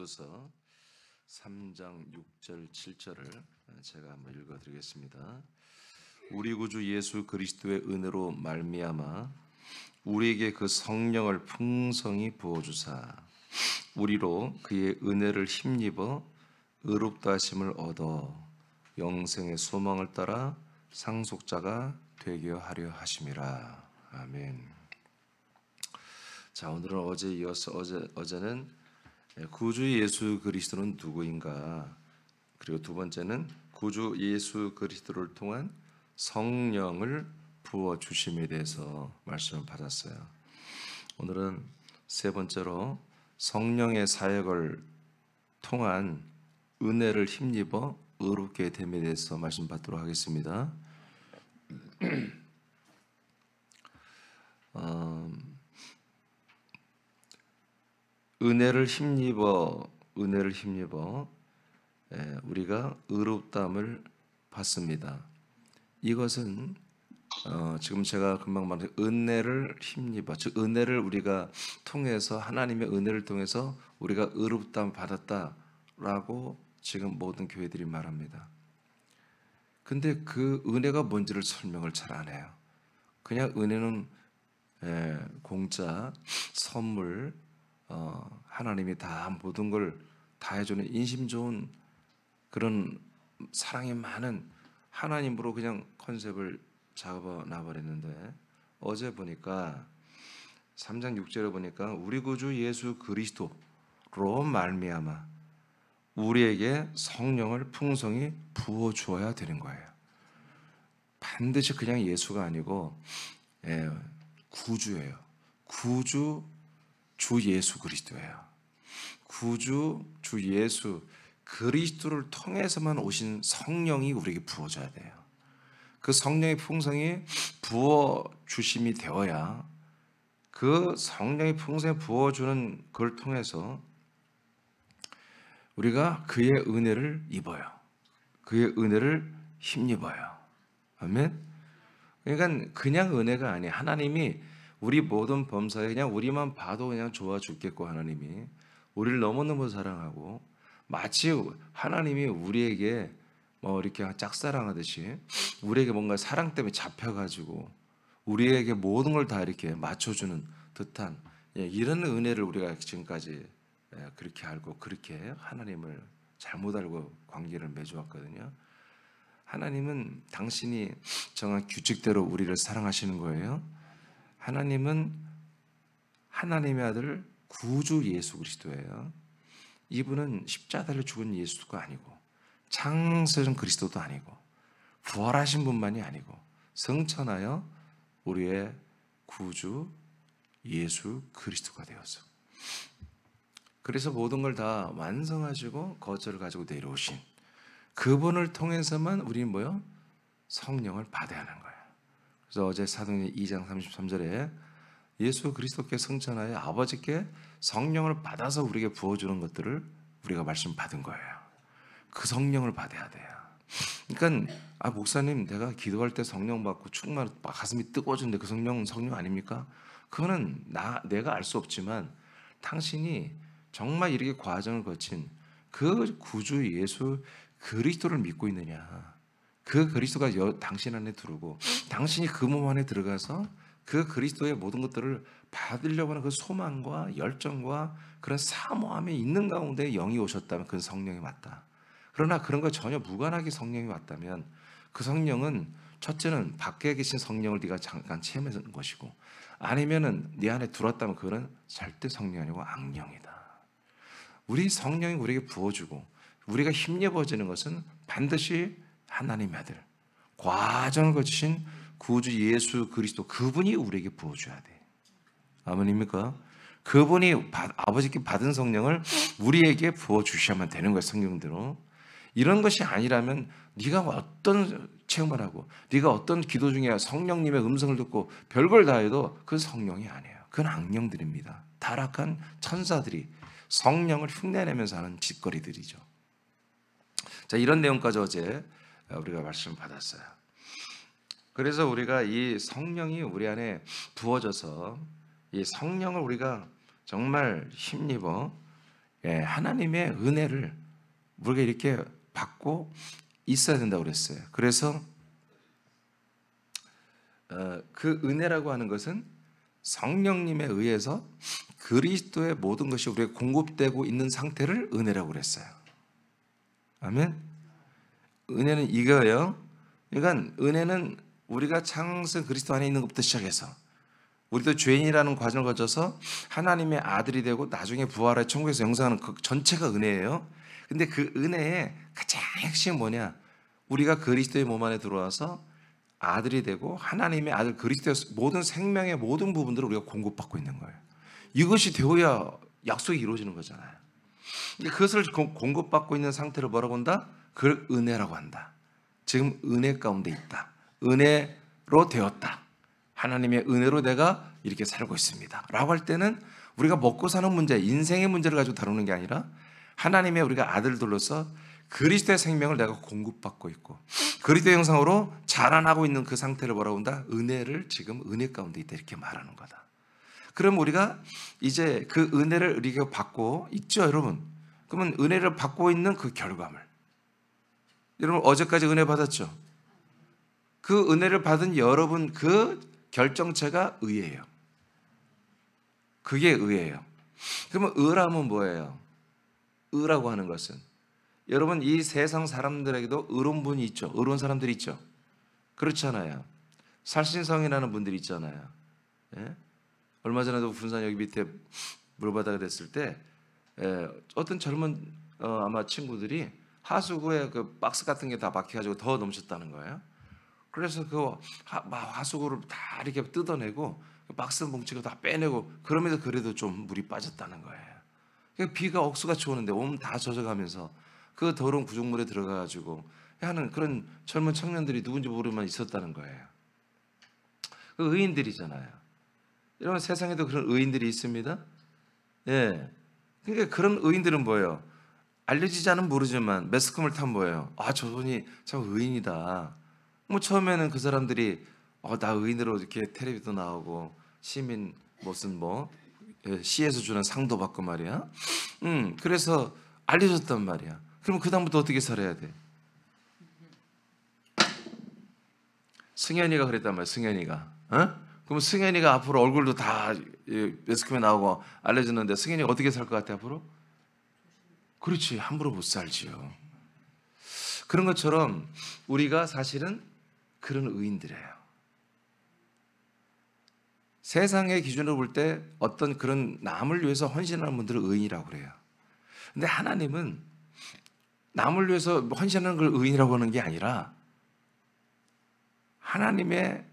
고린도전서 3장 6절 7절을 제가 한번 읽어드리겠습니다. 우리 구주 예수 그리스도의 은혜로 말미암아 우리에게 그 성령을 풍성히 부어주사 우리로 그의 은혜를 힘입어 의롭다 하심을 얻어 영생의 소망을 따라 상속자가 되게 하려 하심이라. 아멘. 자, 오늘은 어제 이어서 어제는 구주 예수 그리스도는 누구인가, 그리고 두 번째는 구주 예수 그리스도를 통한 성령을 부어 주심에 대해서 말씀을 받았어요. 오늘은 세 번째로 성령의 사역을 통한 은혜를 힘입어 의롭게 됨에 대해서 말씀 받도록 하겠습니다. 은혜를 힘입어 우리가 의롭다함을 받습니다. 이것은 지금 제가 금방 말한 은혜를 힘입어, 즉 은혜를 우리가 통해서, 하나님의 은혜를 통해서 우리가 의롭다함을 받았다라고 지금 모든 교회들이 말합니다. 근데 그 은혜가 뭔지를 설명을 잘 안 해요. 그냥 은혜는 공짜 선물, 하나님이 다 모든 걸 다 해주는 인심 좋은 그런 사랑이 많은 하나님으로 그냥 컨셉을 잡아놔버렸는데, 어제 보니까 3장 6절에 보니까 우리 구주 예수 그리스도로 말미암아 우리에게 성령을 풍성히 부어주어야 되는 거예요. 반드시 그냥 예수가 아니고 구주예요. 구주 주 예수 그리스도예요. 구주 주 예수 그리스도를 통해서만 오신 성령이 우리에게 부어져야 돼요. 그 성령의 풍성이 부어주심이 되어야, 그 성령의 풍성이 부어주는 그걸 통해서 우리가 그의 은혜를 입어요. 그의 은혜를 힘입어요. 아멘. 그러니까 그냥 은혜가 아니에요. 하나님이 우리 모든 범사에 그냥 우리만 봐도 그냥 좋아 죽겠고, 하나님이 우리를 너무너무 사랑하고, 마치 하나님이 우리에게 뭐 이렇게 짝사랑하듯이 우리에게 뭔가 사랑 때문에 잡혀가지고 우리에게 모든 걸 다 이렇게 맞춰주는 듯한 이런 은혜를 우리가 지금까지 그렇게 알고, 그렇게 하나님을 잘못 알고 관계를 맺어왔거든요. 하나님은 당신이 정한 규칙대로 우리를 사랑하시는 거예요. 하나님은 하나님의 아들 구주 예수 그리스도예요. 이분은 십자가를 죽은 예수가 아니고, 창세전 그리스도도 아니고, 부활하신 분만이 아니고, 성천하여 우리의 구주 예수 그리스도가 되어서, 그래서 모든 걸 다 완성하시고 거처를 가지고 내려오신 그분을 통해서만 우리는 뭐요? 성령을 받아야 하는 거예요. 그래서 어제 사도행전 2장 33절에 예수 그리스도께 성천하여 아버지께 성령을 받아서 우리에게 부어주는 것들을 우리가 말씀 받은 거예요. 그 성령을 받아야 돼요. 그러니까 목사님, 내가 기도할 때 성령 받고 충만 가슴이 뜨거워지는데 그 성령은 성령 아닙니까? 그거는 내가 알 수 없지만, 당신이 정말 이렇게 과정을 거친 그 구주 예수 그리스도를 믿고 있느냐, 그 그리스도가 당신 안에 들어오고 당신이 그 몸 안에 들어가서 그 그리스도의 모든 것들을 받으려고 하는 그 소망과 열정과 그런 사모함에 있는 가운데 영이 오셨다면 그건 성령이 맞다. 그러나 그런 거 전혀 무관하게 성령이 왔다면 그 성령은, 첫째는 밖에 계신 성령을 네가 잠깐 체험한 것이고, 아니면은 네 안에 들어왔다면 그거는 절대 성령이 아니고 악령이다. 우리 성령이 우리에게 부어주고 우리가 힘입어지는 것은 반드시 하나님의 아들, 과정을 거치신 구주 예수 그리스도, 그분이 우리에게 부어줘야 돼. 아멘입니까? 그분이 아버지께 받은 성령을 우리에게 부어주셔야만 되는 거예요. 성령대로. 이런 것이 아니라면 네가 어떤 체험을 하고 네가 어떤 기도 중에 성령님의 음성을 듣고 별걸 다 해도 그건 성령이 아니에요. 그건 악령들입니다. 타락한 천사들이 성령을 흉내내면서 하는 짓거리들이죠. 자, 이런 내용까지 어제 우리가 말씀을 받았어요. 그래서 우리가 이 성령이 우리 안에 부어져서 이 성령을 우리가 정말 힘입어 하나님의 은혜를 우리가 이렇게 받고 있어야 된다고 그랬어요. 그래서 그 은혜라고 하는 것은 성령님에 의해서 그리스도의 모든 것이 우리에게 공급되고 있는 상태를 은혜라고 그랬어요. 아멘. 은혜는 이거예요. 그러니까 은혜는 우리가 창세 그리스도 안에 있는 것부터 시작해서 우리도 죄인이라는 과정을 거쳐서 하나님의 아들이 되고 나중에 부활해 천국에서 영생하는 그 전체가 은혜예요. 근데 그 은혜의 가장 핵심은 뭐냐? 우리가 그리스도의 몸 안에 들어와서 아들이 되고 하나님의 아들 그리스도의 모든 생명의 모든 부분들을 우리가 공급받고 있는 거예요. 이것이 되어야 약속이 이루어지는 거잖아요. 그것을 공급받고 있는 상태를 뭐라고 한다? 그걸 은혜라고 한다. 지금 은혜 가운데 있다. 은혜로 되었다. 하나님의 은혜로 내가 이렇게 살고 있습니다 라고 할 때는 우리가 먹고 사는 문제, 인생의 문제를 가지고 다루는 게 아니라 하나님의 우리가 아들들로서 그리스도의 생명을 내가 공급받고 있고 그리스도의 형상으로 자라나고 있는 그 상태를 뭐라고 한다? 은혜를 지금 은혜 가운데 있다 이렇게 말하는 거다. 그럼 우리가 이제 그 은혜를 우리가 받고 있죠, 여러분. 그러면 은혜를 받고 있는 그 결과물. 여러분 어제까지 은혜 받았죠? 그 은혜를 받은 여러분 그 결정체가 의예요. 그게 의예요. 그러면 의라면 뭐예요? 의라고 하는 것은 여러분 이 세상 사람들에게도 의로운 분이 있죠. 의로운 사람들이 있죠. 그렇잖아요. 살신성이라는 분들이 있잖아요. 예? 얼마 전에도 군산 여기 밑에 물바다가 됐을 때 어떤 젊은 아마 친구들이 하수구에 그 박스 같은 게 다 박혀가지고 더 넘쳤다는 거예요. 그래서 그 하수구를 다 이렇게 뜯어내고 박스 뭉치고 다 빼내고 그러면서 그래도 좀 물이 빠졌다는 거예요. 비가 억수같이 오는데 몸 다 젖어가면서 그 더러운 구조물에 들어가가지고 하는 그런 젊은 청년들이 누군지 모르만 있었다는 거예요. 그 의인들이잖아요. 여러분 세상에도 그런 의인들이 있습니다. 예. 그러니까 그런 의인들은 뭐예요? 알려지지 않으면 모르지만 매스컴을 타면 뭐예요? 아, 저분이 참 의인이다. 뭐 처음에는 그 사람들이 나 의인으로 이렇게 텔레비도 나오고 시민 무슨 시에서 주는 상도 받고 말이야. 그래서 알려졌단 말이야. 그럼 그 다음부터 어떻게 살아야 돼? 승현이가 그랬단 말이야. 승현이가. 그럼 승현이가 앞으로 얼굴도 다 매스컴에 나오고 알려졌는데 승현이가 어떻게 살 것 같아 앞으로? 그렇지. 함부로 못 살지요. 그런 것처럼 우리가 사실은 그런 의인들이에요. 세상의 기준으로 볼 때 어떤 그런 남을 위해서 헌신하는 분들을 의인이라고 그래요. 근데 하나님은 남을 위해서 헌신하는 걸 의인이라고 하는 게 아니라 하나님의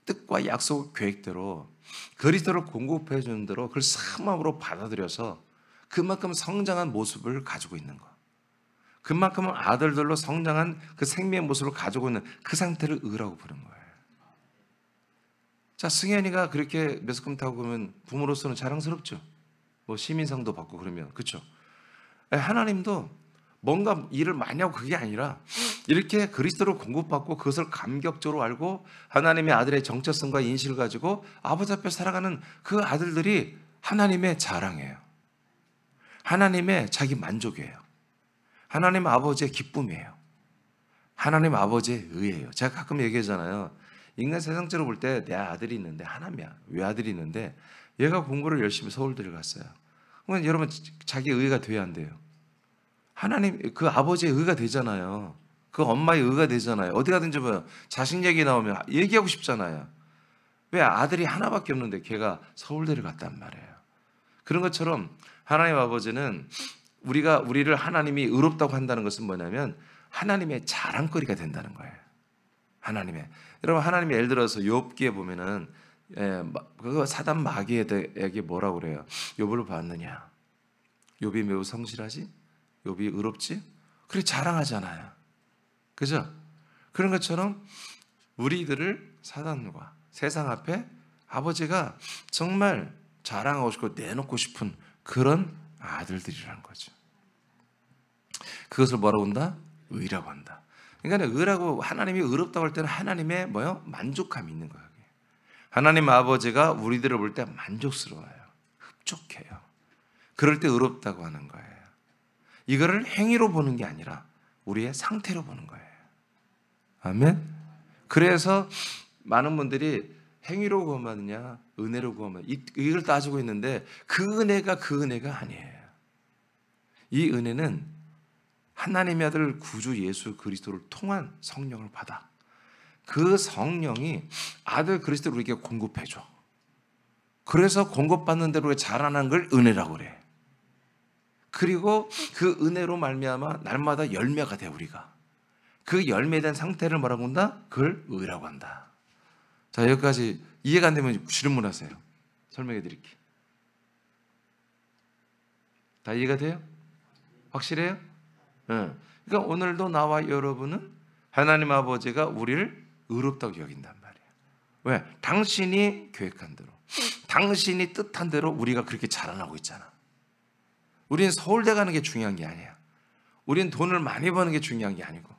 뜻과 약속 계획대로 그리스도를 공급해 주는 대로 그걸 사모함으로 받아들여서 그만큼 성장한 모습을 가지고 있는 것. 그만큼은 아들들로 성장한 그 생명의 모습을 가지고 있는 그 상태를 의라고 부르는 거예요. 자, 승현이가 그렇게 매스컴 타고 그러면 부모로서는 자랑스럽죠. 시민상도 받고 그러면. 그렇죠? 하나님도 뭔가 일을 많이 하고 그게 아니라 이렇게 그리스도를 공급받고 그것을 감격적으로 알고 하나님의 아들의 정체성과 인식을 가지고 아버지 앞에 살아가는 그 아들들이 하나님의 자랑이에요. 하나님의 자기 만족이에요. 하나님 아버지의 기쁨이에요. 하나님 아버지의 의예요. 제가 가끔 얘기하잖아요. 인간 세상적으로 볼 때 내 아들이 있는데 하나님이야. 외아들이 있는데 얘가 공부를 열심히 서울대를 갔어요. 그러면 여러분 자기 의가 돼야 안 돼요. 하나님 그 아버지의 의가 되잖아요. 그 엄마의 의가 되잖아요. 어디 가든지 뭐요. 자식 얘기 나오면 얘기하고 싶잖아요. 왜 아들이 하나밖에 없는데 걔가 서울대를 갔단 말이에요. 그런 것처럼 하나님 아버지는 우리를 하나님이 의롭다고 한다는 것은 뭐냐면 하나님의 자랑거리가 된다는 거예요. 하나님의. 여러분 하나님이 예를 들어서 욥기에 보면은 그 사단 마귀에게 뭐라고 그래요? 욥을 봤느냐? 욥이 매우 성실하지? 욥이 의롭지? 그렇게 자랑하잖아요. 그죠? 그런 것처럼 우리들을 사단과 세상 앞에 아버지가 정말 자랑하고 싶고 내놓고 싶은 그런 아들들이라는 거죠. 그것을 뭐라고 한다? 의라고 한다. 그러니까 의라고 하나님이 의롭다고 할 때는 하나님의 만족감이 있는 거예요. 하나님 아버지가 우리들을 볼 때 만족스러워요. 흡족해요. 그럴 때 의롭다고 하는 거예요. 이거를 행위로 보는 게 아니라 우리의 상태로 보는 거예요. 아멘. 그래서 많은 분들이 행위로 구원받느냐 은혜로 구원받느냐 이걸 따지고 있는데 그 은혜가 아니에요. 이 은혜는 하나님의 아들 구주 예수 그리스도를 통한 성령을 받아 그 성령이 아들 그리스도를 우리에게 공급해줘. 그래서 공급받는 대로 자라나는 걸 은혜라고 그래. 그리고 그 은혜로 말미암아 날마다 열매가 돼. 우리가 그 열매된 상태를 뭐라고 한다? 그걸 의라고 한다. 자, 여기까지 이해가 안 되면 질문하세요. 설명해 드릴게요. 다 이해가 돼요? 확실해요? 네. 그러니까 오늘도 나와 여러분은 하나님 아버지가 우리를 의롭다고 여긴단 말이에요. 왜? 당신이 계획한 대로, 당신이 뜻한 대로 우리가 그렇게 자라나고 있잖아. 우리는 서울대 가는 게 중요한 게 아니야. 우리는 돈을 많이 버는 게 중요한 게 아니고,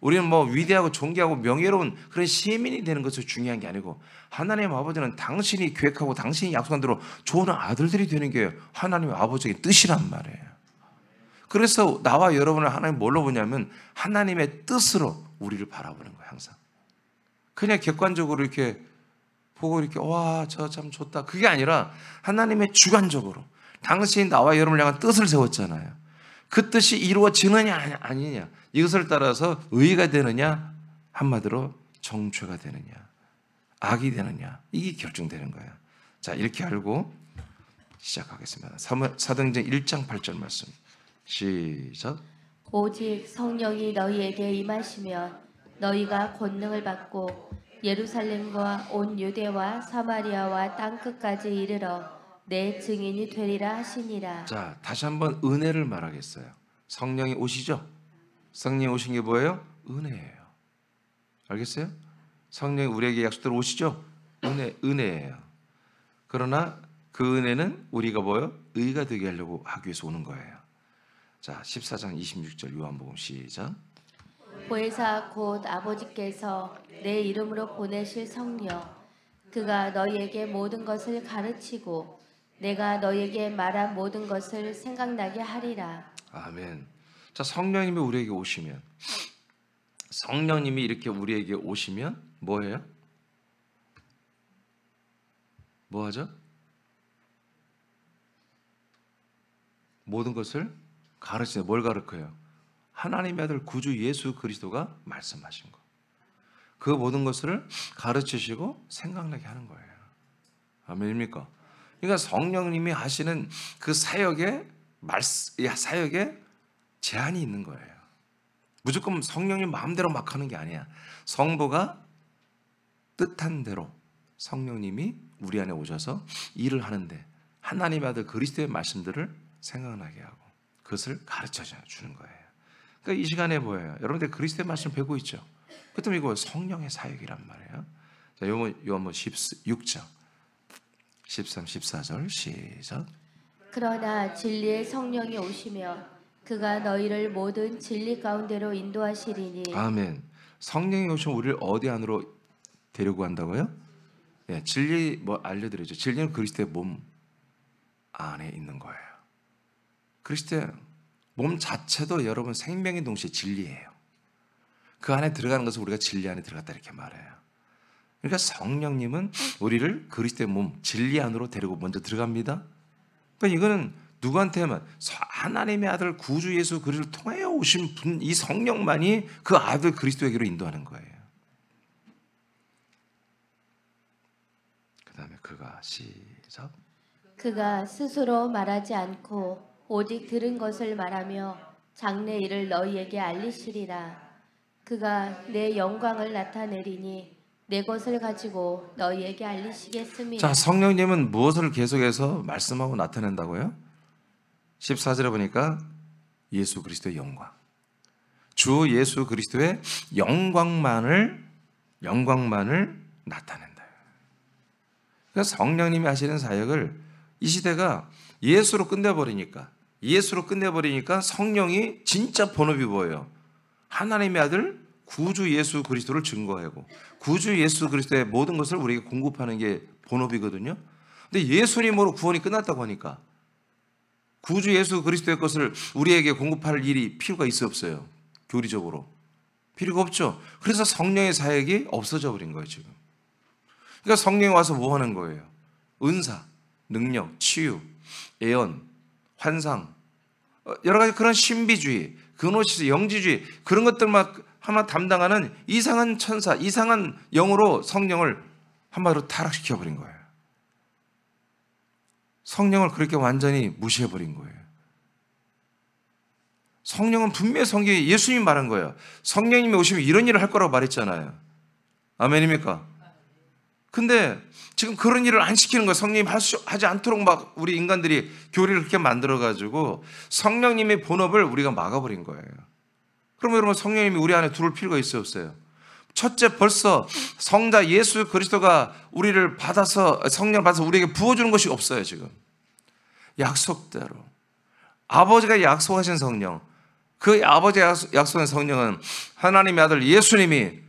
우리는 뭐 위대하고 존귀하고 명예로운 그런 시민이 되는 것이 중요한 게 아니고, 하나님 아버지는 당신이 계획하고 당신이 약속한 대로 좋은 아들들이 되는 게 하나님 아버지의 뜻이란 말이에요. 그래서 나와 여러분을 하나님 뭘로 보냐면 하나님의 뜻으로 우리를 바라보는 거예요. 항상 그냥 객관적으로 이렇게 보고 이렇게 와, 저 참 좋다 그게 아니라 하나님의 주관적으로 당신이 나와 여러분을 향한 뜻을 세웠잖아요. 그 뜻이 이루어지느냐 아니냐 이것을 따라서 의가 되느냐 한마디로 정죄가 되느냐 악이 되느냐 이게 결정되는 거예요. 자, 이렇게 알고 시작하겠습니다. 사도행전 1장 8절 말씀 시작. 오직 성령이 너희에게 임하시면 너희가 권능을 받고 예루살렘과 온 유대와 사마리아와 땅끝까지 이르러 내 증인이 되리라 하시니라. 자, 다시 한번 은혜를 말하겠어요. 성령이 오시죠? 성령이 오신 게 뭐예요? 은혜예요. 알겠어요? 성령이 우리에게 약속대로 오시죠? 은혜예요. 그러나 그 은혜는 우리가 뭐예요? 의가 되게 하려고 하기 위해서 오는 거예요. 자, 14장 26절 요한복음 시작. 보혜사 곧 아버지께서 내 이름으로 보내실 성령 그가 너희에게 모든 것을 가르치고 내가 너희에게 말한 모든 것을 생각나게 하리라. 아멘. 자, 성령님이 우리에게 오시면, 성령님이 이렇게 우리에게 오시면 뭐예요? 뭐 하죠? 모든 것을 가르치는, 뭘 가르쳐요? 하나님의 아들 구주 예수 그리스도가 말씀하신 거. 그 모든 것을 가르치시고 생각나게 하는 거예요. 아멘입니까? 그러니까 성령님이 하시는 그 사역에 제한이 있는 거예요. 무조건 성령님 마음대로 막 하는 게 아니야. 성도가 뜻한 대로 성령님이 우리 안에 오셔서 일을 하는데 하나님의 아들 그리스도의 말씀들을 생각나게 하고 그것을 가르쳐 주는 거예요. 그러니까 이 시간에 뭐예요? 여러분들 그리스도의 말씀 배우고 있죠? 그렇다면 이거 성령의 사역이란 말이에요. 자, 요한복음 16장 13, 14절 시작. 그러나 진리의 성령이 오시면 그가 너희를 모든 진리 가운데로 인도하시리니. 아멘. 성령이 오시면 우리를 어디 안으로 데리고 간다고요? 예, 진리 뭐 알려드리죠. 진리는 그리스도의 몸 안에 있는 거예요. 그리스도의 몸 자체도 여러분 생명의 동시에 진리예요. 그 안에 들어가는 것을 우리가 진리 안에 들어갔다 이렇게 말해요. 그러니까 성령님은 우리를 그리스도의 몸 진리 안으로 데리고 먼저 들어갑니다. 그러니까 이거는 누구한테만 하나님의 아들 구주 예수 그리스도를 통하여 오신 분, 이 성령만이 그 아들 그리스도에게로 인도하는 거예요. 그 다음에 그가 시작. 그가 스스로 말하지 않고 오직 들은 것을 말하며 장래 일을 너희에게 알리시리라. 그가 내 영광을 나타내리니 내 것을 가지고 너희에게 알리시겠습니다. 자, 성령님은 무엇을 계속해서 말씀하고 나타낸다고요? 14절에 보니까 예수 그리스도의 영광, 주 예수 그리스도의 영광만을 나타낸다. 그러니까 성령님이 하시는 사역을 이 시대가 예수로 끝내버리니까 성령이 진짜 본업이 뭐예요? 하나님의 아들 구주 예수 그리스도를 증거하고 구주 예수 그리스도의 모든 것을 우리에게 공급하는 게 본업이거든요. 근데 예수님으로 구원이 끝났다고 하니까 구주 예수 그리스도의 것을 우리에게 공급할 일이 필요가 있어 없어요? 교리적으로 필요가 없죠. 그래서 성령의 사역이 없어져 버린 거예요 지금. 그러니까 성령이 와서 뭐 하는 거예요? 은사, 능력, 치유, 예언, 환상, 여러 가지 그런 신비주의, 그노시스, 영지주의 그런 것들만 하나 담당하는 이상한 천사, 이상한 영으로 성령을 한마디로 타락시켜 버린 거예요. 성령을 그렇게 완전히 무시해 버린 거예요. 성령은 분명히 성경에 예수님이 말한 거예요. 성령님이 오시면 이런 일을 할 거라고 말했잖아요. 아멘입니까? 근데 지금 그런 일을 안 시키는 거예요. 성령님이 하지 않도록 막 우리 인간들이 교리를 그렇게 만들어가지고 성령님의 본업을 우리가 막아버린 거예요. 그러면 여러분 성령님이 우리 안에 들어올 필요가 있어요 없어요? 첫째 벌써 성자 예수 그리스도가 우리를 받아서 성령을 받아서 우리에게 부어주는 것이 없어요 지금. 약속대로 아버지가 약속하신 성령, 그 아버지가 약속한 성령은 하나님의 아들 예수님이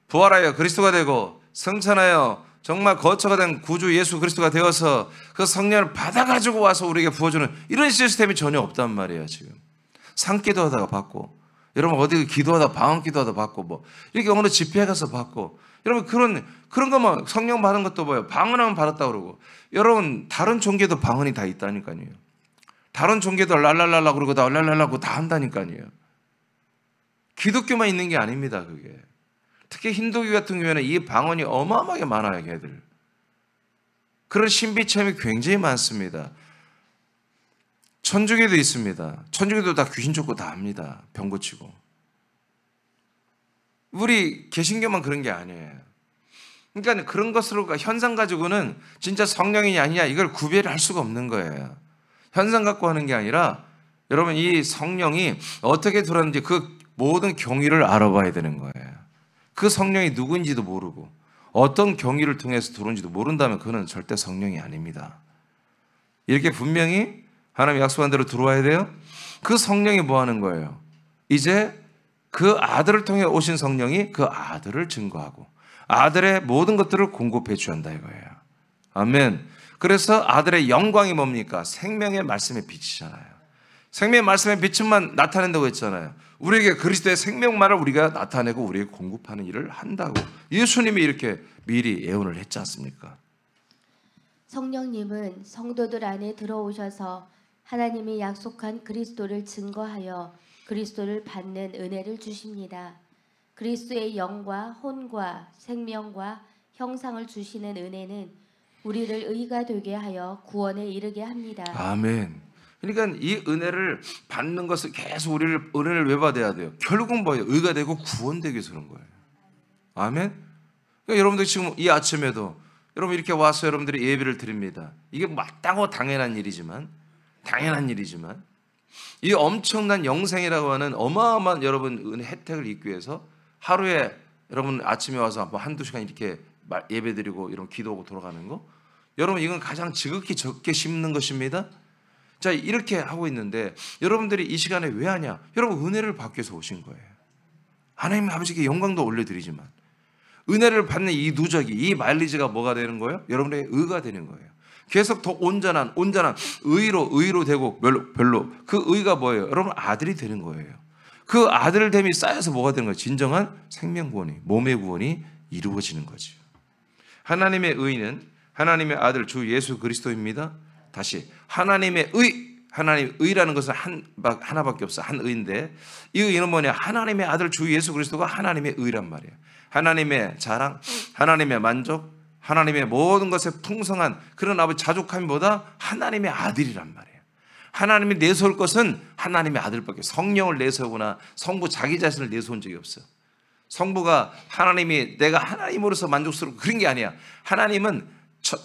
부활하여 그리스도가 되고 성천하여 정말 거처가 된 구주 예수 그리스도가 되어서 그 성령을 받아가지고 와서 우리에게 부어주는 이런 시스템이 전혀 없단 말이에요 지금. 산기도 하다가 받고, 여러분 어디 기도하다 방언 기도하다 받고, 뭐 이렇게 어느 집회에 가서 받고, 여러분 그런 거면 성령 받은 것도 뭐예요? 방언하면 받았다 그러고. 여러분 다른 종교도 방언이 다 있다니까요. 다른 종교도 랄랄랄라 그러고 다 랄랄랄라고 다 한다니까요. 기독교만 있는 게 아닙니다 그게. 특히 힌두교 같은 경우에는 이 방언이 어마어마하게 많아요 걔들. 그런 신비체험이 굉장히 많습니다. 천주교도 있습니다. 천주교도 다 귀신 쫓고 다 합니다. 병 고치고. 우리 개신교만 그런 게 아니에요. 그러니까 그런 것으로 현상 가지고는 진짜 성령이냐 아니냐 이걸 구별할 수가 없는 거예요. 현상 갖고 하는 게 아니라 여러분 이 성령이 어떻게 들어왔는지 그 모든 경위를 알아봐야 되는 거예요. 그 성령이 누구인지도 모르고 어떤 경위를 통해서 들어온지도 모른다면 그는 절대 성령이 아닙니다. 이렇게 분명히 하나님 약속한 대로 들어와야 돼요. 그 성령이 뭐 하는 거예요? 이제 그 아들을 통해 오신 성령이 그 아들을 증거하고 아들의 모든 것들을 공급해 주한다 이거예요. 아멘. 그래서 아들의 영광이 뭡니까? 생명의 말씀의 빛이잖아요. 생명의 말씀의 빛만 나타낸다고 했잖아요. 우리에게 그리스도의 생명만을 우리가 나타내고 우리에게 공급하는 일을 한다고 예수님이 이렇게 미리 예언을 했지 않습니까? 성령님은 성도들 안에 들어오셔서 하나님이 약속한 그리스도를 증거하여 그리스도를 받는 은혜를 주십니다. 그리스도의 영과 혼과 생명과 형상을 주시는 은혜는 우리를 의가 되게 하여 구원에 이르게 합니다. 아멘. 그러니까 이 은혜를 받는 것을 계속 우리를 은혜를 왜 받아야 돼요? 결국은 뭐예요? 의가 되고 구원되기 위해서 그런 거예요. 아멘. 그러니까 여러분들 지금 이 아침에도 여러분 이렇게 와서 여러분들이 예배를 드립니다. 이게 마땅하고 당연한 일이지만 이 엄청난 영생이라고 하는 어마어마한 여러분 은혜 혜택을 입기 위해서 하루에 여러분 아침에 와서 한두 시간 이렇게 예배드리고 이런 기도하고 돌아가는 거, 여러분 이건 가장 지극히 적게 심는 것입니다. 자 이렇게 하고 있는데 여러분들이 이 시간에 왜 하냐? 여러분 은혜를 받기 위해서 오신 거예요. 하나님 아버지께 영광도 올려드리지만 은혜를 받는 이 누적이, 이 마일리지가 뭐가 되는 거예요? 여러분의 의가 되는 거예요. 계속 더 온전한 의로 되고 별로 그 의가 뭐예요? 여러분 아들이 되는 거예요. 그 아들됨이 쌓여서 뭐가 되는 거예요? 진정한 생명 구원이, 몸의 구원이 이루어지는 거죠. 하나님의 의는 하나님의 아들 주 예수 그리스도입니다. 다시 하나님의 의라는 것은 하나밖에 없어. 한 의인데 이 의는 뭐냐? 하나님의 아들 주 예수 그리스도가 하나님의 의란 말이에요. 하나님의 자랑, 하나님의 만족, 하나님의 모든 것에 풍성한 그런 아버지 자족함보다 하나님의 아들이란 말이에요. 하나님이 내세울 것은 하나님의 아들밖에, 성령을 내세우거나 성부 자기 자신을 내세운 적이 없어요. 성부가 하나님이 내가 하나님으로서 만족스럽고 그런 게 아니야. 하나님은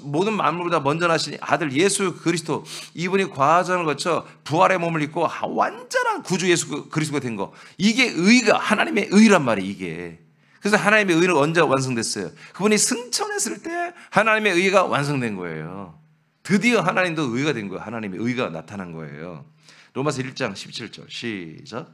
모든 만물보다 먼저 나신 아들 예수 그리스도, 이분이 과정을 거쳐 부활의 몸을 입고 완전한 구주 예수 그리스도가 된 거, 이게 의가 하나님의 의란 말이에요. 이게 그래서 하나님의 의는 언제 완성됐어요? 그분이 승천했을 때 하나님의 의가 완성된 거예요. 드디어 하나님도 의가 된 거예요. 하나님의 의가 나타난 거예요. 로마서 1장 17절 시작.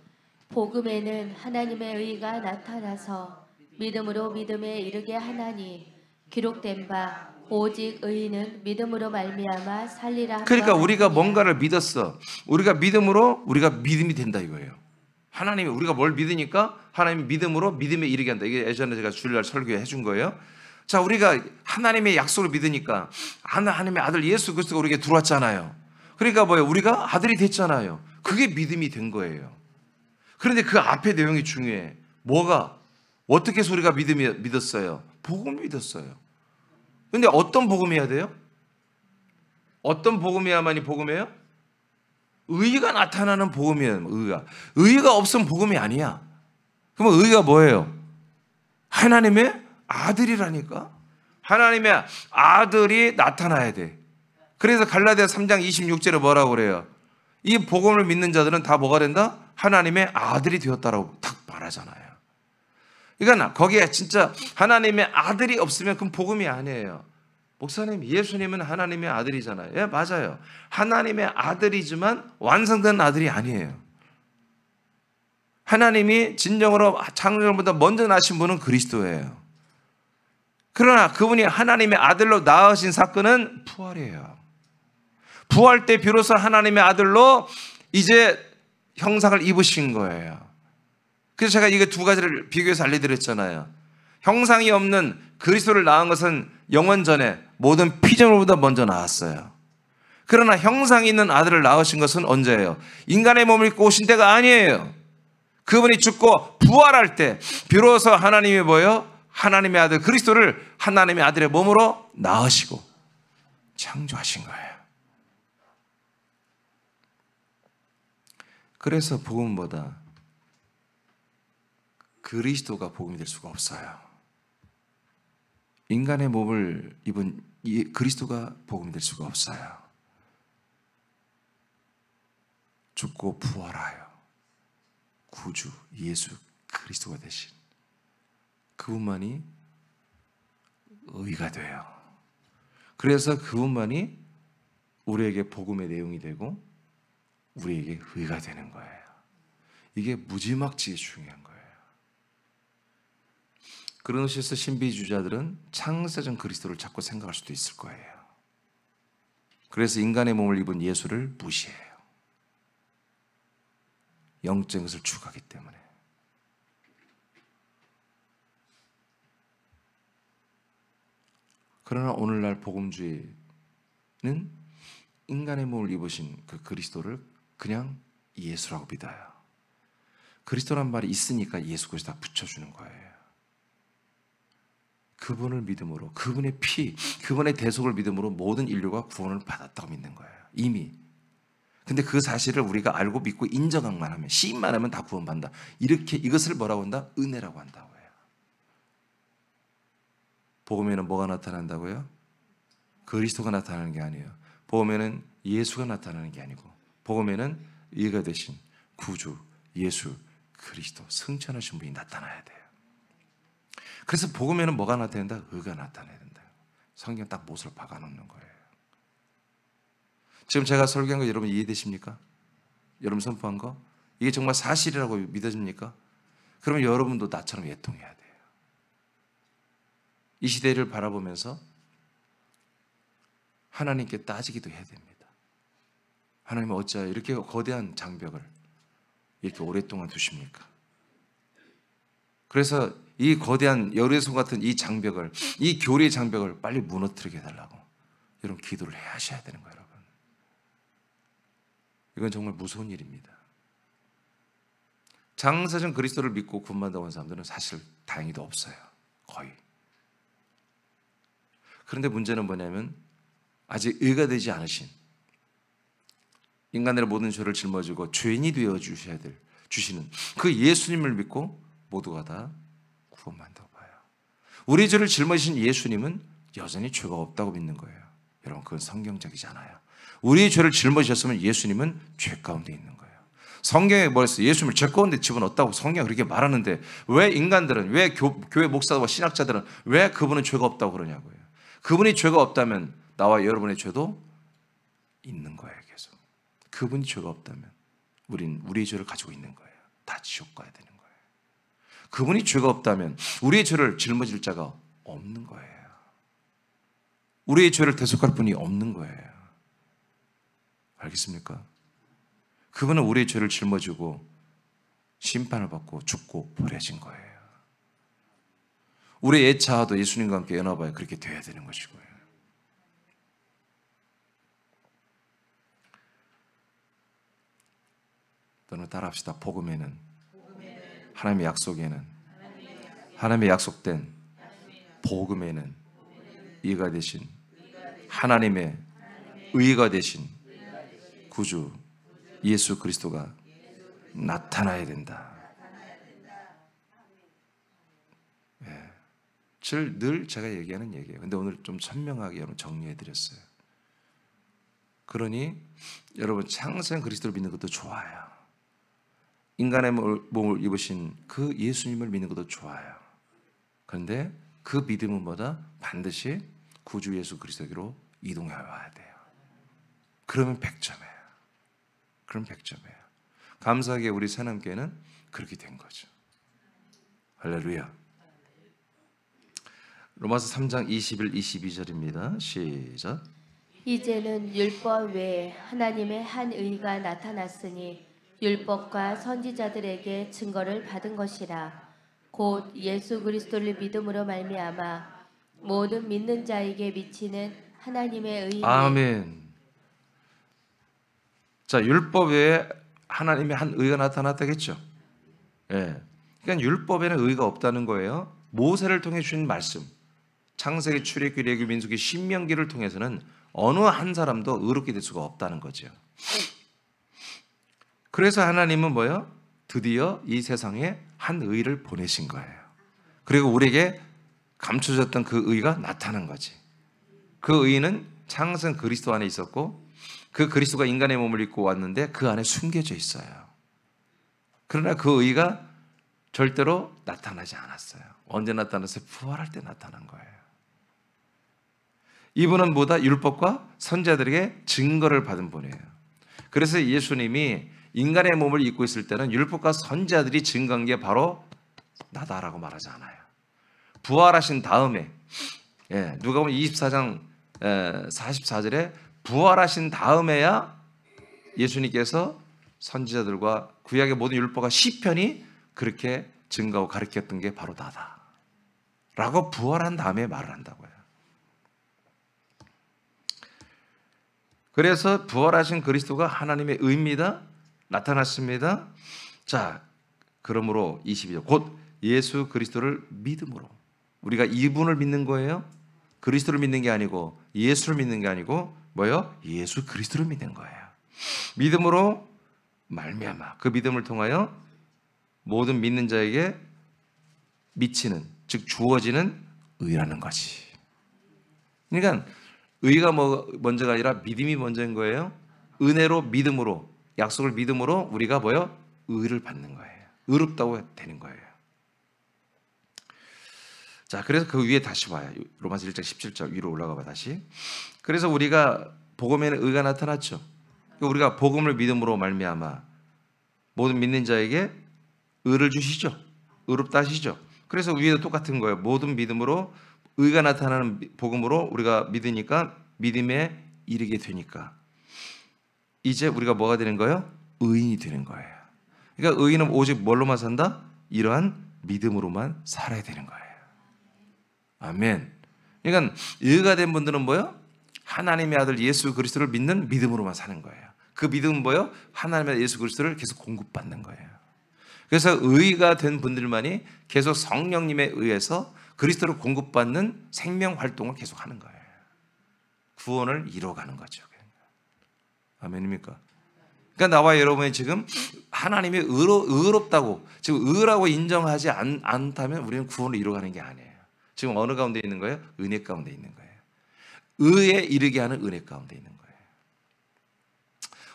복음에는 하나님의 의가 나타나서 믿음으로 믿음에 이르게 하나니 기록된 바 오직 의인은 믿음으로 말미암아 살리라 한 그러니까 것 우리가 같으니라. 뭔가를 믿었어. 우리가 믿음으로 우리가 믿음이 된다 이거예요. 하나님이 우리가 뭘 믿으니까 하나님이 믿음으로 믿음에 이르게 한다. 이게 예전에 제가 주일날 설교해 준 거예요. 자, 우리가 하나님의 약속을 믿으니까 하나님의 아들 예수 그리스도가 우리에게 들어왔잖아요. 그러니까 뭐예요? 우리가 아들이 됐잖아요. 그게 믿음이 된 거예요. 그런데 그 앞에 내용이 중요해. 뭐가? 어떻게 해서 우리가 믿었어요? 복음을 믿었어요. 근데 어떤 복음이어야 돼요? 어떤 복음이야만이 복음이에요? 의가 나타나는 복음이에요. 의가 없으면 복음이 아니야. 그러면 의가 뭐예요? 하나님의 아들이라니까. 하나님의 아들이 나타나야 돼. 그래서 갈라디아 3장 26절에 뭐라고 그래요? 이 복음을 믿는 자들은 다 뭐가 된다? 하나님의 아들이 되었다라고 딱 말하잖아요. 그러니까 거기에 진짜 하나님의 아들이 없으면 그건 복음이 아니에요. 목사님, 예수님은 하나님의 아들이잖아요. 예, 맞아요. 하나님의 아들이지만 완성된 아들이 아니에요. 하나님이 진정으로 창조전보다 먼저 나신 분은 그리스도예요. 그러나 그분이 하나님의 아들로 낳으신 사건은 부활이에요. 부활 때 비로소 하나님의 아들로 이제 형상을 입으신 거예요. 그래서 제가 이게 두 가지를 비교해서 알려드렸잖아요. 형상이 없는 그리스도를 낳은 것은 영원 전에 모든 피조물보다 먼저 나왔어요. 그러나 형상이 있는 아들을 낳으신 것은 언제예요? 인간의 몸을 입고 오신 때가 아니에요. 그분이 죽고 부활할 때 비로소 하나님이 뭐예요? 하나님의 아들 그리스도를 하나님의 아들의 몸으로 낳으시고 창조하신 거예요. 그래서 복음보다 그리스도가 복음이 될 수가 없어요. 인간의 몸을 입은 이 그리스도가 복음이 될 수가 없어요. 죽고 부활하여 구주 예수 그리스도가 되신 그분만이 의가 돼요. 그래서 그분만이 우리에게 복음의 내용이 되고 우리에게 의가 되는 거예요. 이게 무지막지게 중요한 거예요. 그노시스 신비주의자들은 창세전 그리스도를 자꾸 생각할 수도 있을 거예요. 그래서 인간의 몸을 입은 예수를 무시해요. 영적인 것을 추구하기 때문에. 그러나 오늘날 복음주의는 인간의 몸을 입으신 그 그리스도를 그냥 예수라고 믿어요. 그리스도란 말이 있으니까 예수 그리스도 다 붙여주는 거예요. 그분을 믿음으로, 그분의 피, 그분의 대속을 믿음으로 모든 인류가 구원을 받았다고 믿는 거예요. 이미. 근데 그 사실을 우리가 알고 믿고 인정만 하면, 시인만 하면 다 구원받는다. 이렇게 이것을 뭐라고 한다? 은혜라고 한다고 해요. 복음에는 뭐가 나타난다고요? 그리스도가 나타나는 게 아니에요. 복음에는 예수가 나타나는 게 아니고, 복음에는 의가 되신 구주 예수 그리스도 승천하신 분이 나타나야 돼요. 그래서 복음에는 뭐가 나타낸다? 의가 나타나야 된다. 성경 딱 못을 박아놓는 거예요. 지금 제가 설교한 거 여러분 이해되십니까? 여러분 선포한 거? 이게 정말 사실이라고 믿어집니까? 그러면 여러분도 나처럼 애통해야 돼요. 이 시대를 바라보면서 하나님께 따지기도 해야 됩니다. 하나님은 어찌하여 이렇게 거대한 장벽을 이렇게 오랫동안 두십니까? 그래서 이 거대한 여리고성 같은 이 장벽을, 이 교리의 장벽을 빨리 무너뜨리게 해달라고 여러분 기도를 해야 하셔야 되는 거예요. 여러분, 이건 정말 무서운 일입니다. 창세전 그리스도를 믿고 구원받았다고 하는 사람들은 사실 다행히도 없어요. 거의. 그런데 문제는 뭐냐면 아직 의가 되지 않으신 인간들의 모든 죄를 짊어지고 죄인이 되어 주시는 그 예수님을 믿고 모두가 다 구원받는다고 봐요. 우리 죄를 짊어지신 예수님은 여전히 죄가 없다고 믿는 거예요. 여러분, 그건 성경적이지 않아요. 우리의 죄를 짊어지셨으면 예수님은 죄 가운데 있는 거예요. 성경에 뭐랬어요? 예수님을 죄 가운데 집어넣었다고 성경이 그렇게 말하는데 왜 인간들은, 왜 교회 목사와 신학자들은 왜 그분은 죄가 없다고 그러냐고요. 그분이 죄가 없다면 나와 여러분의 죄도 있는 거예요. 계속. 그분이 죄가 없다면 우린 우리의 죄를 가지고 있는 거예요. 다 지옥 가야 되는 거예요. 그분이 죄가 없다면 우리의 죄를 짊어질 자가 없는 거예요. 우리의 죄를 대속할 분이 없는 거예요. 알겠습니까? 그분은 우리의 죄를 짊어지고 심판을 받고 죽고 버려진 거예요. 우리의 애차도 예수님과 함께 연합하여 그렇게 되어야 되는 것이고요. 또는 따라합시다. 복음에는, 하나님의 약속에는, 하나님의 약속된 복음에는 의가 되신, 하나님의 의가 되신 구주 예수 그리스도가 나타나야 된다. 늘 제가 얘기하는 얘기예요. 근데 오늘 좀 선명하게 정리해 드렸어요. 그러니 여러분, 창생 그리스도를 믿는 것도 좋아요. 인간의 몸을 입으신 그 예수님을 믿는 것도 좋아요. 그런데 그 믿음은 뭐다? 반드시 구주 예수 그리스도로 이동해 와야 돼요. 그러면 100점이에요. 그럼 100점이에요. 감사하게 우리 새남교회는 그렇게 된 거죠. 할렐루야. 로마서 3장 21, 22절입니다. 시작. 이제는 율법 외에 하나님의 한 의가 나타났으니 율법과 선지자들에게 증거를 받은 것이라. 곧 예수 그리스도를 믿음으로 말미암아 모든 믿는 자에게 미치는 하나님의 의니. 아멘. 자, 율법 외에 하나님의 한 의가 나타났다겠죠. 예. 그러니까 율법에는 의가 없다는 거예요. 모세를 통해 주신 말씀, 창세기, 출애굽기, 레위기, 민수기, 신명기를 통해서는 어느 한 사람도 의롭게 될 수가 없다는 거죠. 그래서 하나님은 뭐예요? 드디어 이 세상에 한 의를 보내신 거예요. 그리고 우리에게 감춰졌던 그 의가 나타난 거지. 그 의는 창생 그리스도 안에 있었고, 그 그리스도가 인간의 몸을 입고 왔는데 그 안에 숨겨져 있어요. 그러나 그 의가 절대로 나타나지 않았어요. 언제 나타났어요? 부활할 때 나타난 거예요. 이분은 뭐다? 율법과 선지자들에게 증거를 받은 분이에요. 그래서 예수님이 인간의 몸을 입고 있을 때는 율법과 선지자들이 증거한 게 바로 나다라고 말하지 않아요. 부활하신 다음에, 누가 보면 24장 44절에 부활하신 다음에야 예수님께서 선지자들과 구약의 모든 율법과 시편이 그렇게 증거하고 가르쳤던 게 바로 나다 라고 부활한 다음에 말을 한다고요. 그래서 부활하신 그리스도가 하나님의 의입니다. 나타났습니다. 자, 그러므로 22절 곧 예수 그리스도를 믿음으로, 우리가 이분을 믿는 거예요. 그리스도를 믿는 게 아니고, 예수를 믿는 게 아니고 뭐예요? 예수 그리스도를 믿는 거예요. 믿음으로 말미암아, 그 믿음을 통하여 모든 믿는 자에게 미치는, 즉 주어지는 의라는 거지. 그러니까 의가 먼저가 아니라 믿음이 먼저인 거예요. 은혜로, 믿음으로, 약속을 믿음으로 우리가 뭐예요? 의를 받는 거예요. 의롭다고 되는 거예요. 자, 그래서 그 위에 다시 와요. 로마서 1장 17절 위로 올라가 봐 다시. 그래서 우리가 복음에는 의가 나타났죠. 우리가 복음을 믿음으로 말미암아 모든 믿는 자에게 의를 주시죠. 의롭다 하시죠. 그래서 위에도 똑같은 거예요. 모든 믿음으로 의가 나타나는 복음으로 우리가 믿으니까 믿음에 이르게 되니까 이제 우리가 뭐가 되는 거예요? 의인이 되는 거예요. 그러니까 의인은 오직 뭘로만 산다? 이러한 믿음으로만 살아야 되는 거예요. 아멘. 그러니까 의가 된 분들은 뭐예요? 하나님의 아들 예수 그리스도를 믿는 믿음으로만 사는 거예요. 그 믿음은 뭐예요? 하나님의 예수 그리스도를 계속 공급받는 거예요. 그래서 의가 된 분들만이 계속 성령님에 의해서 그리스도를 공급받는 생명 활동을 계속 하는 거예요. 구원을 이뤄가는 거죠. 아멘입니까? 그러니까 나와 여러분이 지금 하나님이 의롭다고, 지금 의라고 인정하지 않다면 우리는 구원을 이뤄가는 게 아니에요. 지금 어느 가운데 있는 거예요? 은혜 가운데 있는 거예요. 의에 이르게 하는 은혜 가운데 있는 거예요.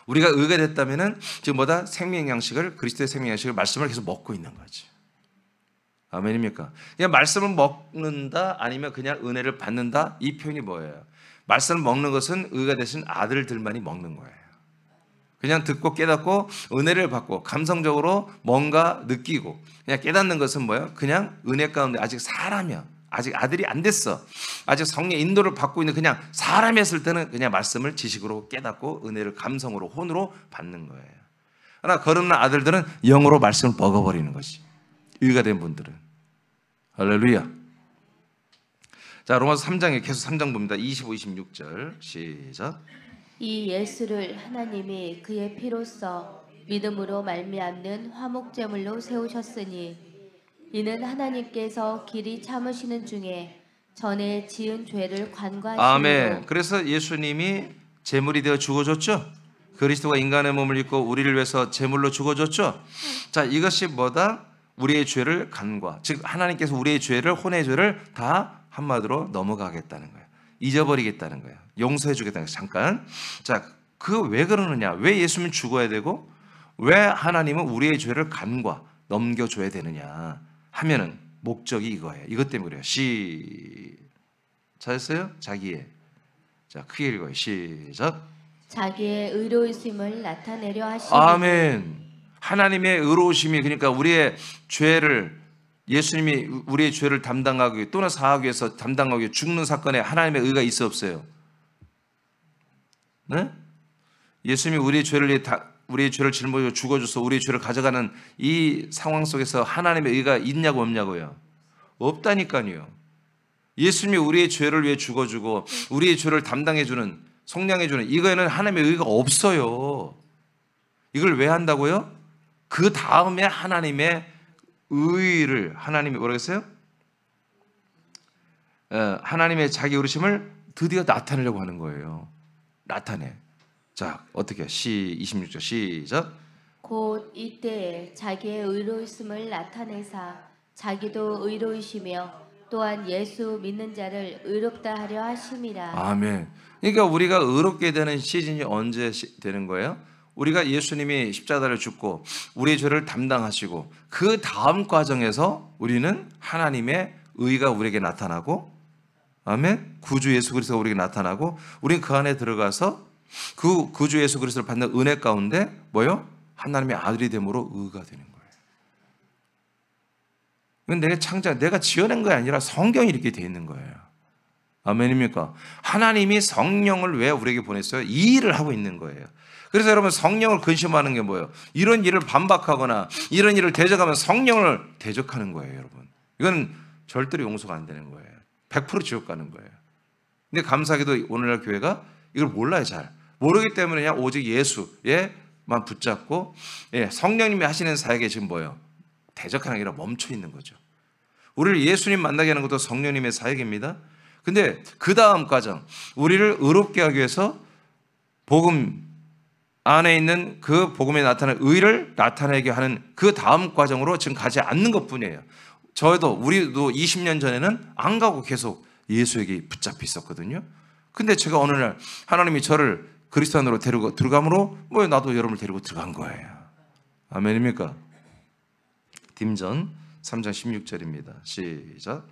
우리가 의가 됐다면은 지금 뭐다? 생명 양식을, 그리스도의 생명 양식을, 말씀을 계속 먹고 있는 거지. 아멘입니까? 그냥 말씀을 먹는다 아니면 그냥 은혜를 받는다, 이 표현이 뭐예요? 말씀을 먹는 것은 의가 되신 아들들만이 먹는 거예요. 그냥 듣고 깨닫고 은혜를 받고 감성적으로 뭔가 느끼고 그냥 깨닫는 것은 뭐예요? 그냥 은혜 가운데 아직 살아면, 아직 아들이 안 됐어. 아직 성령 인도를 받고 있는 그냥 사람이 했을 때는 그냥 말씀을 지식으로 깨닫고 은혜를 감성으로 혼으로 받는 거예요. 그러나 거듭난 아들들은 영으로 말씀을 먹어버리는 것이 의가 된 분들은. 할렐루야. 자, 로마서 3장에 계속 3장 봅니다. 25, 26절 시작. 이 예수를 하나님이 그의 피로써 믿음으로 말미암는 화목제물로 세우셨으니 이는 하나님께서 길이 참으시는 중에 전에 지은 죄를 간과하심으로. 아멘. 그래서 예수님이 제물이 되어 죽어졌죠. 그리스도가 인간의 몸을 입고 우리를 위해서 제물로 죽어졌죠. 자, 이것이 뭐다? 우리의 죄를 간과, 즉 하나님께서 우리의 죄를, 혼의 죄를 다 한마디로 넘어가겠다는 거예요. 잊어버리겠다는 거예요. 용서해 주겠다는 거예요. 잠깐. 자, 그 왜 그러느냐? 왜 예수님은 죽어야 되고 왜 하나님은 우리의 죄를 간과 넘겨줘야 되느냐 하면은 목적이 이거예요. 이것 때문에 그래요. 찾았어요? 자기의. 자, 크게 읽어요. 시작. 자기의 의로우심을 나타내려 하시니. 아멘. 하나님의 의로우심이, 그러니까 우리의 죄를, 예수님이 우리의 죄를 담당하기 위해 또는 사하기 위해서 담당하기 위해 죽는 사건에 하나님의 의가 있어 없어요? 네? 예수님이 우리의 죄를 짊어지고 죽어줘서 우리의 죄를 가져가는 이 상황 속에서 하나님의 의가 있냐고 없냐고요? 없다니까요. 예수님이 우리의 죄를 위해 죽어주고 우리의 죄를 담당해주는, 속량해주는 이거에는 하나님의 의가 없어요. 이걸 왜 한다고요? 그 다음에 하나님의 의를, 하나님이 뭐라고 했어요? 하나님의 자기 의로우심을 드디어 나타내려고 하는 거예요. 나타내. 자, 어떻게 26절 시작. 곧 이때에 자기의 의로우심을 나타내사 자기도 의로우시며 또한 예수 믿는 자를 의롭다 하려 하심이라. 아멘. 그러니까 우리가 의롭게 되는 시즌이 언제 되는 거예요? 우리가 예수님이 십자가를 죽고 우리의 죄를 담당하시고 그 다음 과정에서 우리는 하나님의 의가 우리에게 나타나고, 아멘. 구주 예수 그리스도가 우리에게 나타나고 우리는 그 안에 들어가서 그 구주 예수 그리스도를 받는 은혜 가운데 뭐요? 하나님의 아들이 됨으로 의가 되는 거예요. 이건 내가 지어낸 게 아니라 성경이 이렇게 되어 있는 거예요. 아멘입니까? 하나님이 성령을 왜 우리에게 보냈어요? 이 일을 하고 있는 거예요. 그래서 여러분, 성령을 근심하는 게 뭐예요? 이런 일을 반박하거나 이런 일을 대적하면 성령을 대적하는 거예요, 여러분. 이건 절대로 용서가 안 되는 거예요. 100% 지옥 가는 거예요. 근데 감사하게도 오늘날 교회가 이걸 몰라요. 잘 모르기 때문에 그냥 오직 예수에만 붙잡고, 성령님이 하시는 사역에 지금 뭐예요? 대적하는 게 아니라 멈춰 있는 거죠. 우리를 예수님 만나게 하는 것도 성령님의 사역입니다. 근데 그 다음 과정, 우리를 의롭게 하기 위해서 복음 안에 있는 그 복음에 나타나는 의를 나타내게 하는 그 다음 과정으로 지금 가지 않는 것뿐이에요. 우리도 20년 전에는 안 가고 계속 예수에게 붙잡혀 있었거든요. 근데 제가 어느 날 하나님이 저를 그리스도 안으로 데리고 들어감으로 나도 여러분을 데리고 들어간 거예요. 아멘입니까? 딤전 3장 16절입니다. 시작.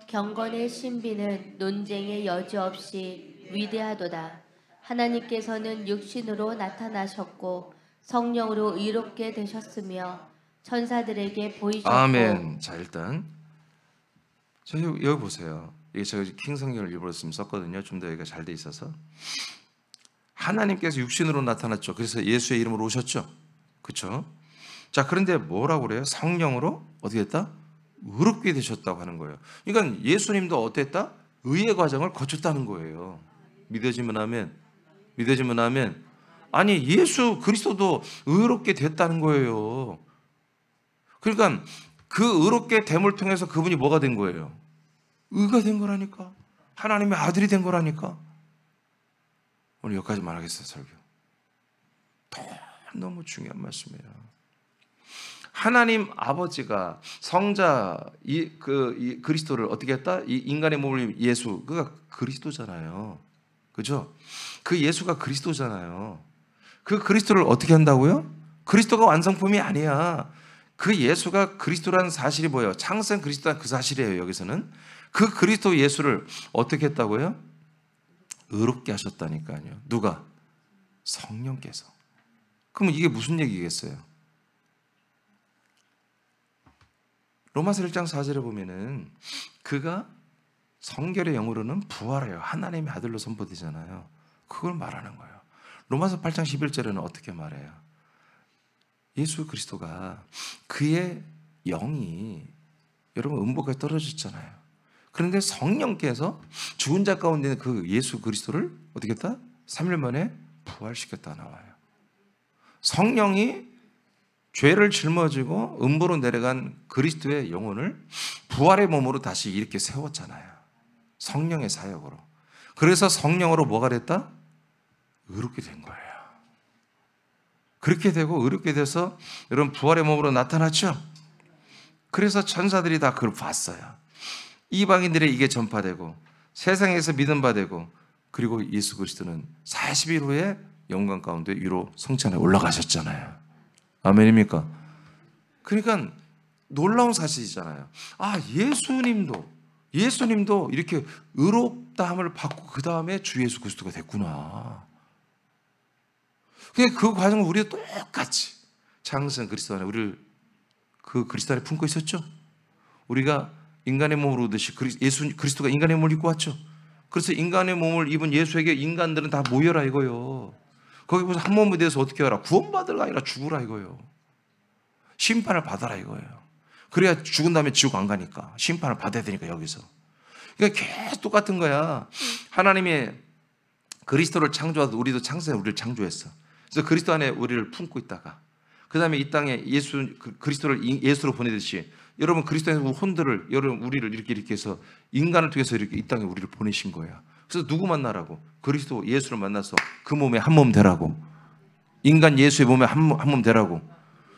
경건의 신비는 논쟁의 여지 없이 위대하도다. 하나님께서는 육신으로 나타나셨고 성령으로 의롭게 되셨으며 천사들에게 보이셨고. 아멘. 자, 일단 여기 보세요. 이게 제가 킹 성경을 일부러 썼거든요. 좀 더 여기가 잘 돼 있어서. 하나님께서 육신으로 나타났죠. 그래서 예수의 이름으로 오셨죠. 그렇죠? 자, 그런데 뭐라고 그래요? 성령으로 어떻게 했다? 의롭게 되셨다고 하는 거예요. 그러니까 예수님도 어땠다? 의의 과정을 거쳤다는 거예요. 믿어지면 아멘. 믿어지면 아멘. 아니, 예수 그리스도도 의롭게 됐다는 거예요. 그러니까 그 의롭게 됨을 통해서 그분이 뭐가 된 거예요? 의가 된 거라니까. 하나님의 아들이 된 거라니까. 오늘 여기까지 말하겠어요. 설교. 너무 중요한 말씀이에요. 하나님 아버지가 성자 그리스도를 어떻게 했다? 이 인간의 몸을 예수, 그가 그리스도잖아요. 그죠? 그 예수가 그리스도잖아요. 그 그리스도를 어떻게 한다고요? 그리스도가 완성품이 아니야. 그 예수가 그리스도라는 사실이 뭐예요? 창생 그리스도라는 그 사실이에요. 여기서는 그 그리스도 예수를 어떻게 했다고요? 의롭게 하셨다니까요. 누가? 성령께서. 그럼 이게 무슨 얘기겠어요? 로마서 1장 4절에 보면은 그가 성결의 영으로는 부활해요. 하나님의 아들로 선포되잖아요. 그걸 말하는 거예요. 로마서 8장 11절에는 어떻게 말해요? 예수 그리스도가 그의 영이 여러분 음부까지 떨어졌잖아요. 그런데 성령께서 죽은 자 가운데 있는 그 예수 그리스도를 어떻게 했다? 3일 만에 부활시켰다 나와요. 성령이 죄를 짊어지고 음부로 내려간 그리스도의 영혼을 부활의 몸으로 다시 이렇게 세웠잖아요. 성령의 사역으로. 그래서 성령으로 뭐가 됐다? 의롭게 된 거예요. 그렇게 되고 의롭게 돼서 여러분 부활의 몸으로 나타났죠? 그래서 천사들이 다 그걸 봤어요. 이방인들의 이게 전파되고 세상에서 믿음 받고 그리고 예수 그리스도는 40일 후에 영광 가운데 위로 성찬에 올라가셨잖아요. 아멘입니까? 그러니까 놀라운 사실이잖아요. 아, 예수님도 이렇게 의롭다함을 받고 그 다음에 주 예수 그리스도가 됐구나. 그 과정을 우리가 똑같이 창세한 그리스도 안에 우리를 그 그리스도 안에 품고 있었죠. 우리가 인간의 몸을 오듯이 예수 그리스도가 인간의 몸을 입고 왔죠. 그래서 인간의 몸을 입은 예수에게 인간들은 다 모여라 이거요. 거기 보면 한 몸에 대해서 어떻게 하라? 구원받으라 아니라 죽으라 이거예요. 심판을 받아라 이거예요. 그래야 죽은 다음에 지옥 안 가니까 심판을 받아야 되니까 여기서. 그러니까 계속 똑같은 거야. 하나님이 그리스도를 창조하듯 우리도 우리를 창조했어. 그래서 그리스도 안에 우리를 품고 있다가 그 다음에 이 땅에 그리스도를 예수로 보내듯이 여러분 그리스도 안에 혼들을 여러분 우리를 이렇게 해서 인간을 통해서 이렇게 이 땅에 우리를 보내신 거야. 그래서 누구 만나라고? 그리스도 예수를 만나서 그 몸에 한 몸 되라고. 인간 예수의 몸에 한 몸 되라고.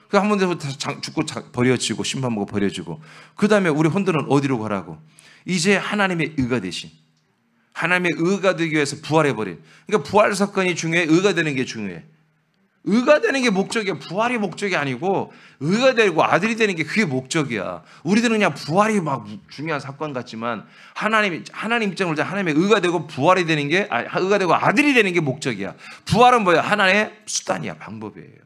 그 한 몸 돼서 죽고 버려지고 심판받고 버려지고 그 다음에 우리 혼들은 어디로 가라고? 이제 하나님의 의가 되신 하나님의 의가 되기 위해서 부활해버린. 그러니까 부활 사건이 중요해. 의가 되는 게 중요해. 의가 되는 게 목적이야. 부활이 목적이 아니고 의가 되고 아들이 되는 게 그게 목적이야. 우리들은 그냥 부활이 막 중요한 사건 같지만 하나님 입장으로 하나님의 의가 되고 부활이 되는 게 의가 되고 아들이 되는 게 목적이야. 부활은 뭐야? 하나님의 수단이야. 방법이에요.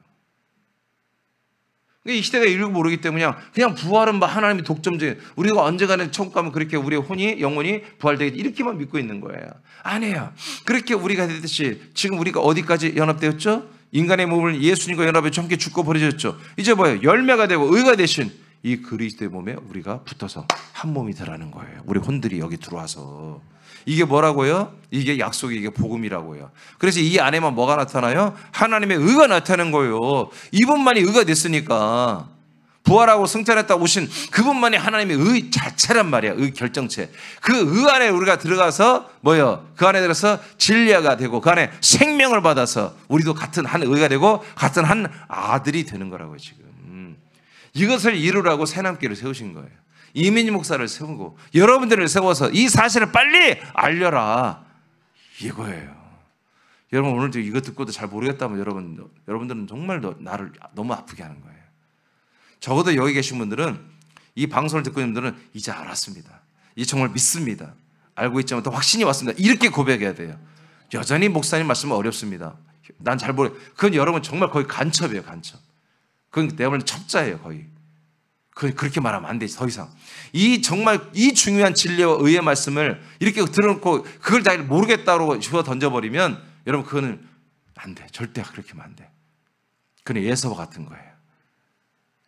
이 시대가 이러고 모르기 때문에 그냥 부활은 뭐 하나님이 독점적인 우리가 언젠가는 천국 가면 그렇게 우리의 영혼이 부활되겠지 이렇게만 믿고 있는 거예요. 아니에요. 그렇게 우리가 되듯이 지금 우리가 어디까지 연합되었죠? 인간의 몸을 예수님과 연합해 함께 죽고 버려졌죠. 이제 뭐예요? 열매가 되고 의가 되신 이 그리스도의 몸에 우리가 붙어서 한 몸이 되라는 거예요. 우리 혼들이 여기 들어와서. 이게 뭐라고요? 이게 약속이 이게 복음이라고요. 그래서 이 안에만 뭐가 나타나요? 하나님의 의가 나타나는 거예요. 이분만이 의가 됐으니까 부활하고 승천했다 오신 그분만이 하나님의 의 자체란 말이야. 의 결정체. 그 의 안에 우리가 들어가서 뭐예요? 그 안에 들어서 진리가 되고 그 안에 생명을 받아서 우리도 같은 한 의가 되고 같은 한 아들이 되는 거라고요. 지금 이것을 이루라고 새남교를 세우신 거예요. 이민희 목사를 세우고 여러분들을 세워서 이 사실을 빨리 알려라 이거예요. 여러분 오늘도 이거 듣고도 잘 모르겠다면 여러분들은 정말 나를 너무 아프게 하는 거예요. 적어도 여기 계신 분들은 이 방송을 듣고 있는 분들은 이제 알았습니다. 이 정말 믿습니다. 알고 있지만 또 확신이 왔습니다. 이렇게 고백해야 돼요. 여전히 목사님 말씀은 어렵습니다. 난 잘 모르. 그건 여러분 정말 거의 간첩이에요. 간첩. 그건 내가 보는 첩자예요. 거의. 그렇게 말하면 안 되지. 더 이상 정말 이 중요한 진리와 의의 말씀을 이렇게 들어놓고 그걸 다 모르겠다고 주워 던져버리면 여러분 그거는 안 돼. 절대 그렇게 하면 안 돼. 그건 예서와 같은 거예요.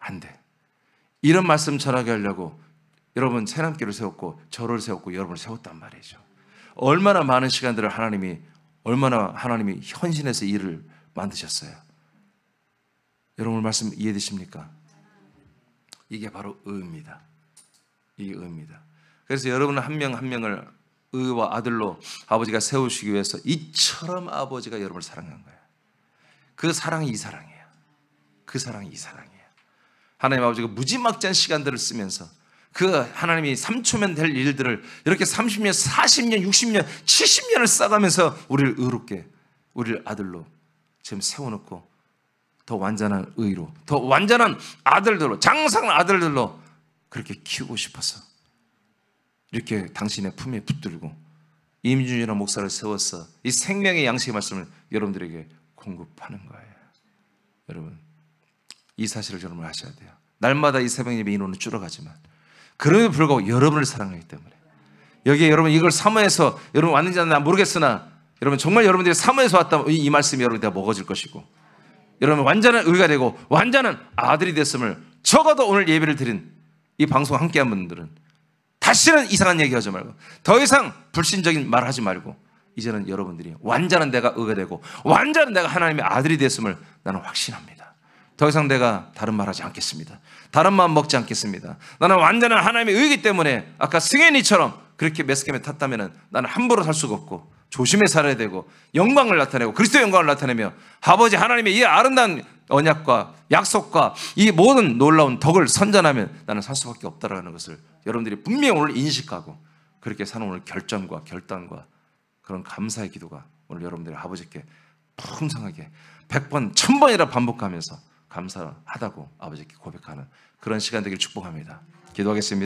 안 돼. 이런 말씀 전하게 하려고 여러분 새남교를 세웠고 저를 세웠고 여러분을 세웠단 말이죠. 얼마나 많은 시간들을 얼마나 하나님이 헌신해서 일을 만드셨어요. 여러분 말씀 이해되십니까? 이게 바로 의입니다. 이게 의입니다. 그래서 여러분 한 명 한 명을 의와 아들로 아버지가 세우시기 위해서 이처럼 아버지가 여러분을 사랑한 거예요. 그 사랑이 이 사랑이에요. 그 사랑이 이 사랑이에요. 하나님 아버지가 무지막지한 시간들을 쓰면서 그 하나님이 3초면 될 일들을 이렇게 30년, 40년, 60년, 70년을 쌓아가면서 우리를 의롭게 우리를 아들로 지금 세워놓고 더 완전한 의로 더 완전한 아들들로 장성한 아들들로 그렇게 키우고 싶어서 이렇게 당신의 품에 붙들고 임준이라는 목사를 세워서 이 생명의 양식의 말씀을 여러분들에게 공급하는 거예요. 여러분 이 사실을 여러분 아셔야 돼요. 날마다 이 새벽 예배 인원은 줄어가지만 그럼에도 불구하고 여러분을 사랑하기 때문에 여기에 여러분 이걸 사모해서 여러분 왔는지 난 모르겠으나 여러분 정말 여러분들이 사모해서 왔다 이 말씀이 여러분들이 다 먹어질 것이고 여러분 완전한 의가 되고 완전한 아들이 됐음을 적어도 오늘 예배를 드린 이 방송 함께한 분들은 다시는 이상한 얘기하지 말고 더 이상 불신적인 말 하지 말고 이제는 여러분들이 완전한 내가 의가 되고 완전한 내가 하나님의 아들이 됐음을 나는 확신합니다. 더 이상 내가 다른 말 하지 않겠습니다. 다른 마음 먹지 않겠습니다. 나는 완전한 하나님의 의이기 때문에 아까 승현이처럼 그렇게 메스캠에 탔다면 나는 함부로 살 수가 없고 조심해 살아야 되고 영광을 나타내고 그리스도의 영광을 나타내며 아버지 하나님의 이 아름다운 언약과 약속과 이 모든 놀라운 덕을 선전하면 나는 살 수밖에 없다라는 것을 여러분들이 분명히 오늘 인식하고 그렇게 사는 오늘 결정과 결단과 그런 감사의 기도가 오늘 여러분들이 아버지께 풍성하게 100번, 1000번이라 반복하면서 감사하다고 아버지께 고백하는 그런 시간 되기를 축복합니다. 기도하겠습니다.